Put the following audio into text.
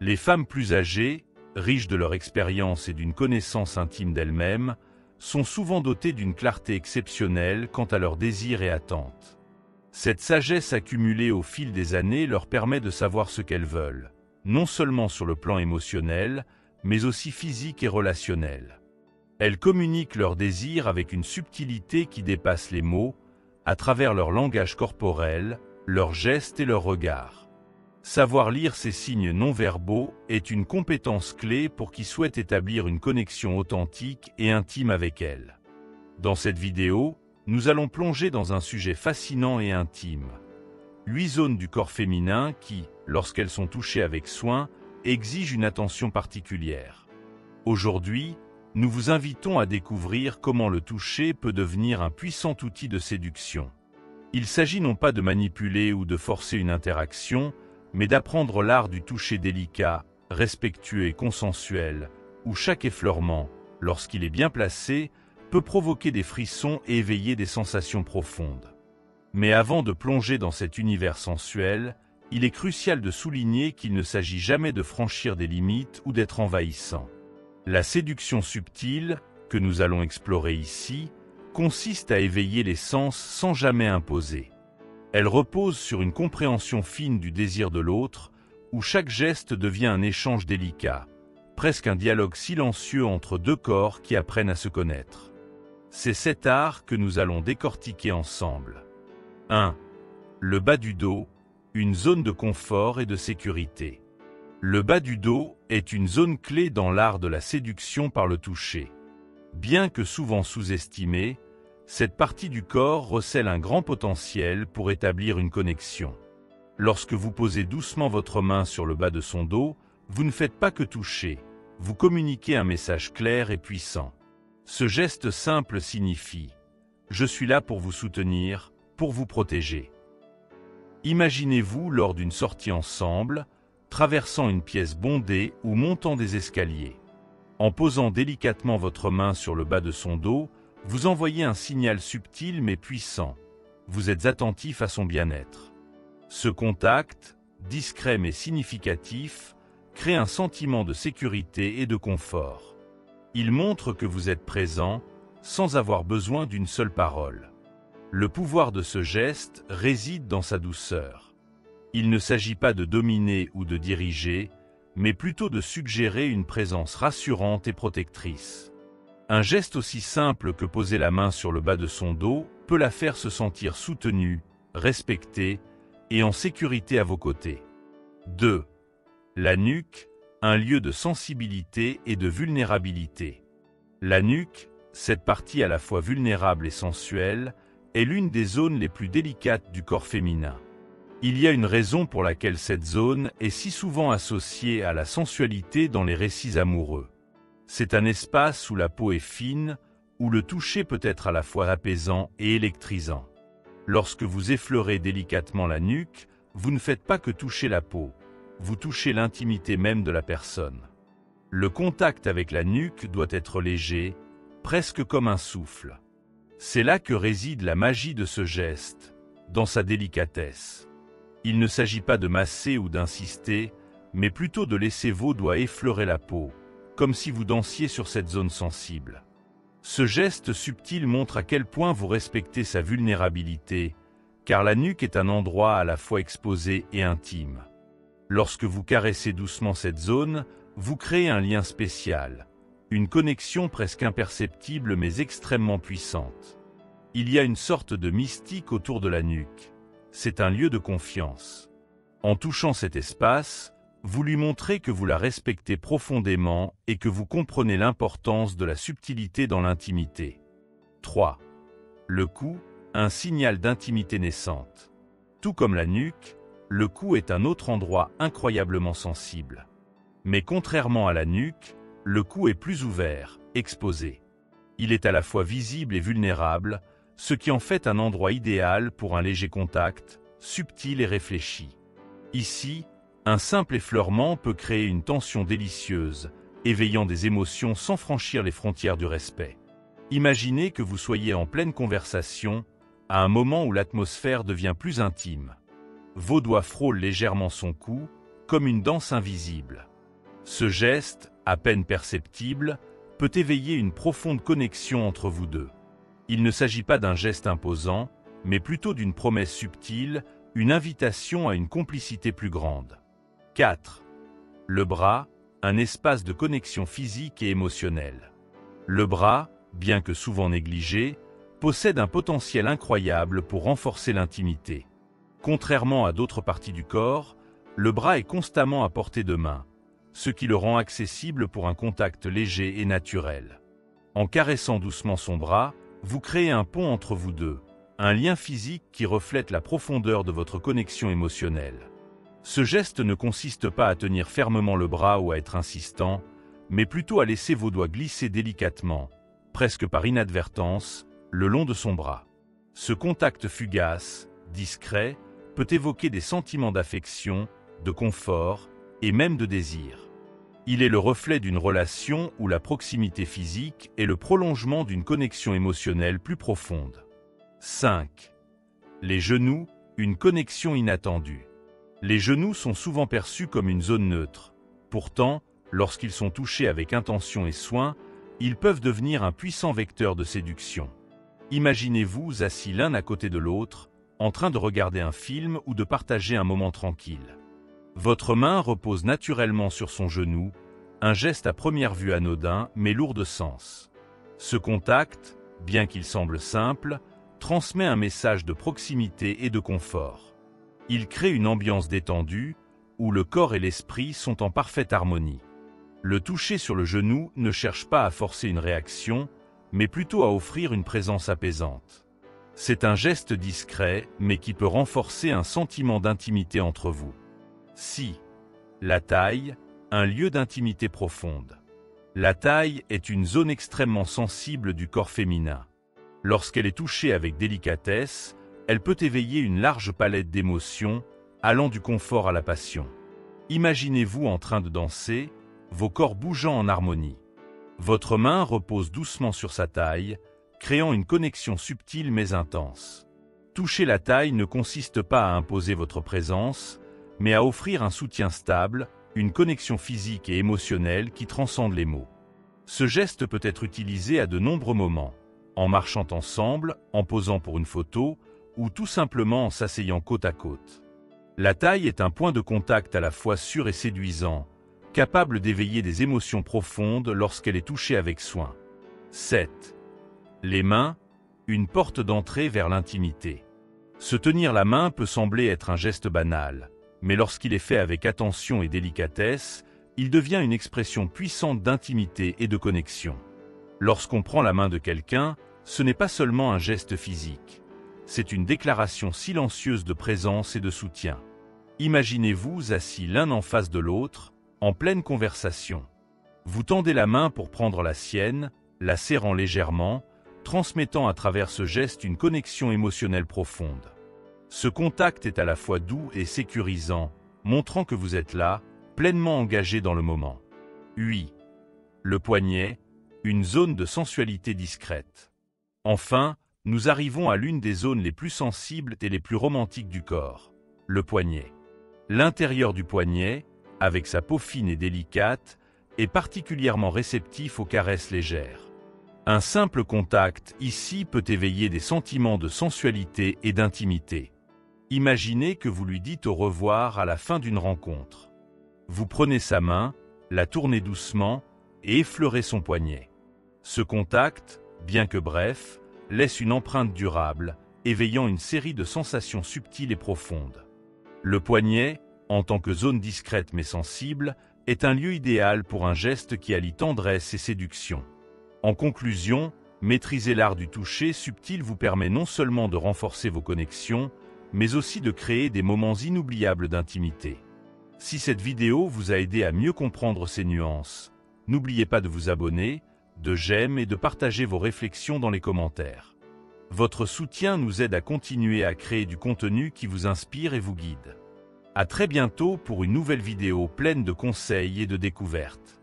Les femmes plus âgées, riches de leur expérience et d'une connaissance intime d'elles-mêmes, sont souvent dotées d'une clarté exceptionnelle quant à leurs désirs et attentes. Cette sagesse accumulée au fil des années leur permet de savoir ce qu'elles veulent, non seulement sur le plan émotionnel, mais aussi physique et relationnel. Elles communiquent leurs désirs avec une subtilité qui dépasse les mots, à travers leur langage corporel, leurs gestes et leurs regards. Savoir lire ces signes non-verbaux est une compétence clé pour qui souhaite établir une connexion authentique et intime avec elles. Dans cette vidéo, nous allons plonger dans un sujet fascinant et intime. 8 zones du corps féminin qui, lorsqu'elles sont touchées avec soin, exigent une attention particulière. Aujourd'hui, nous vous invitons à découvrir comment le toucher peut devenir un puissant outil de séduction. Il s'agit non pas de manipuler ou de forcer une interaction, mais d'apprendre l'art du toucher délicat, respectueux et consensuel, où chaque effleurement, lorsqu'il est bien placé, peut provoquer des frissons et éveiller des sensations profondes. Mais avant de plonger dans cet univers sensuel, il est crucial de souligner qu'il ne s'agit jamais de franchir des limites ou d'être envahissant. La séduction subtile, que nous allons explorer ici, consiste à éveiller les sens sans jamais imposer. Elle repose sur une compréhension fine du désir de l'autre, où chaque geste devient un échange délicat, presque un dialogue silencieux entre deux corps qui apprennent à se connaître. C'est cet art que nous allons décortiquer ensemble. 1. Le bas du dos, une zone de confort et de sécurité. Le bas du dos est une zone clé dans l'art de la séduction par le toucher. Bien que souvent sous-estimée, cette partie du corps recèle un grand potentiel pour établir une connexion. Lorsque vous posez doucement votre main sur le bas de son dos, vous ne faites pas que toucher, vous communiquez un message clair et puissant. Ce geste simple signifie « Je suis là pour vous soutenir, pour vous protéger ». Imaginez-vous lors d'une sortie ensemble, traversant une pièce bondée ou montant des escaliers. En posant délicatement votre main sur le bas de son dos, vous envoyez un signal subtil mais puissant. Vous êtes attentif à son bien-être. Ce contact, discret mais significatif, crée un sentiment de sécurité et de confort. Il montre que vous êtes présent, sans avoir besoin d'une seule parole. Le pouvoir de ce geste réside dans sa douceur. Il ne s'agit pas de dominer ou de diriger, mais plutôt de suggérer une présence rassurante et protectrice. Un geste aussi simple que poser la main sur le bas de son dos peut la faire se sentir soutenue, respectée et en sécurité à vos côtés. 2. La nuque, un lieu de sensibilité et de vulnérabilité. La nuque, cette partie à la fois vulnérable et sensuelle, est l'une des zones les plus délicates du corps féminin. Il y a une raison pour laquelle cette zone est si souvent associée à la sensualité dans les récits amoureux. C'est un espace où la peau est fine, où le toucher peut être à la fois apaisant et électrisant. Lorsque vous effleurez délicatement la nuque, vous ne faites pas que toucher la peau, vous touchez l'intimité même de la personne. Le contact avec la nuque doit être léger, presque comme un souffle. C'est là que réside la magie de ce geste, dans sa délicatesse. Il ne s'agit pas de masser ou d'insister, mais plutôt de laisser vos doigts effleurer la peau, comme si vous dansiez sur cette zone sensible. Ce geste subtil montre à quel point vous respectez sa vulnérabilité, car la nuque est un endroit à la fois exposé et intime. Lorsque vous caressez doucement cette zone, vous créez un lien spécial, une connexion presque imperceptible mais extrêmement puissante. Il y a une sorte de mystique autour de la nuque. C'est un lieu de confiance. En touchant cet espace, vous lui montrez que vous la respectez profondément et que vous comprenez l'importance de la subtilité dans l'intimité. 3. Le cou, un signal d'intimité naissante. Tout comme la nuque, le cou est un autre endroit incroyablement sensible. Mais contrairement à la nuque, le cou est plus ouvert, exposé. Il est à la fois visible et vulnérable, ce qui en fait un endroit idéal pour un léger contact, subtil et réfléchi. Ici, un simple effleurement peut créer une tension délicieuse, éveillant des émotions sans franchir les frontières du respect. Imaginez que vous soyez en pleine conversation, à un moment où l'atmosphère devient plus intime. Vos doigts frôlent légèrement son cou, comme une danse invisible. Ce geste, à peine perceptible, peut éveiller une profonde connexion entre vous deux. Il ne s'agit pas d'un geste imposant, mais plutôt d'une promesse subtile, une invitation à une complicité plus grande. 4. Le bras, un espace de connexion physique et émotionnelle. Le bras, bien que souvent négligé, possède un potentiel incroyable pour renforcer l'intimité. Contrairement à d'autres parties du corps, le bras est constamment à portée de main, ce qui le rend accessible pour un contact léger et naturel. En caressant doucement son bras, vous créez un pont entre vous deux, un lien physique qui reflète la profondeur de votre connexion émotionnelle. Ce geste ne consiste pas à tenir fermement le bras ou à être insistant, mais plutôt à laisser vos doigts glisser délicatement, presque par inadvertance, le long de son bras. Ce contact fugace, discret, peut évoquer des sentiments d'affection, de confort et même de désir. Il est le reflet d'une relation où la proximité physique est le prolongement d'une connexion émotionnelle plus profonde. 5. Les genoux, une connexion inattendue. Les genoux sont souvent perçus comme une zone neutre. Pourtant, lorsqu'ils sont touchés avec intention et soin, ils peuvent devenir un puissant vecteur de séduction. Imaginez-vous assis l'un à côté de l'autre, en train de regarder un film ou de partager un moment tranquille. Votre main repose naturellement sur son genou, un geste à première vue anodin mais lourd de sens. Ce contact, bien qu'il semble simple, transmet un message de proximité et de confort. Il crée une ambiance détendue, où le corps et l'esprit sont en parfaite harmonie. Le toucher sur le genou ne cherche pas à forcer une réaction, mais plutôt à offrir une présence apaisante. C'est un geste discret, mais qui peut renforcer un sentiment d'intimité entre vous. 6. La taille, un lieu d'intimité profonde. La taille est une zone extrêmement sensible du corps féminin. Lorsqu'elle est touchée avec délicatesse, elle peut éveiller une large palette d'émotions, allant du confort à la passion. Imaginez-vous en train de danser, vos corps bougeant en harmonie. Votre main repose doucement sur sa taille, créant une connexion subtile mais intense. Toucher la taille ne consiste pas à imposer votre présence, mais à offrir un soutien stable, une connexion physique et émotionnelle qui transcende les mots. Ce geste peut être utilisé à de nombreux moments, en marchant ensemble, en posant pour une photo, ou tout simplement en s'asseyant côte à côte. La taille est un point de contact à la fois sûr et séduisant, capable d'éveiller des émotions profondes lorsqu'elle est touchée avec soin. 7. Les mains, une porte d'entrée vers l'intimité. Se tenir la main peut sembler être un geste banal, mais lorsqu'il est fait avec attention et délicatesse, il devient une expression puissante d'intimité et de connexion. Lorsqu'on prend la main de quelqu'un, ce n'est pas seulement un geste physique, c'est une déclaration silencieuse de présence et de soutien. Imaginez-vous assis l'un en face de l'autre, en pleine conversation. Vous tendez la main pour prendre la sienne, la serrant légèrement, transmettant à travers ce geste une connexion émotionnelle profonde. Ce contact est à la fois doux et sécurisant, montrant que vous êtes là, pleinement engagé dans le moment. 8. Le poignet, une zone de sensualité discrète. Enfin, nous arrivons à l'une des zones les plus sensibles et les plus romantiques du corps, le poignet. L'intérieur du poignet, avec sa peau fine et délicate, est particulièrement réceptif aux caresses légères. Un simple contact ici peut éveiller des sentiments de sensualité et d'intimité. Imaginez que vous lui dites au revoir à la fin d'une rencontre. Vous prenez sa main, la tournez doucement et effleurez son poignet. Ce contact, bien que bref, laisse une empreinte durable, éveillant une série de sensations subtiles et profondes. Le poignet, en tant que zone discrète mais sensible, est un lieu idéal pour un geste qui allie tendresse et séduction. En conclusion, maîtriser l'art du toucher subtil vous permet non seulement de renforcer vos connexions, mais aussi de créer des moments inoubliables d'intimité. Si cette vidéo vous a aidé à mieux comprendre ces nuances, n'oubliez pas de vous abonner, de j'aime et de partager vos réflexions dans les commentaires. Votre soutien nous aide à continuer à créer du contenu qui vous inspire et vous guide. À très bientôt pour une nouvelle vidéo pleine de conseils et de découvertes.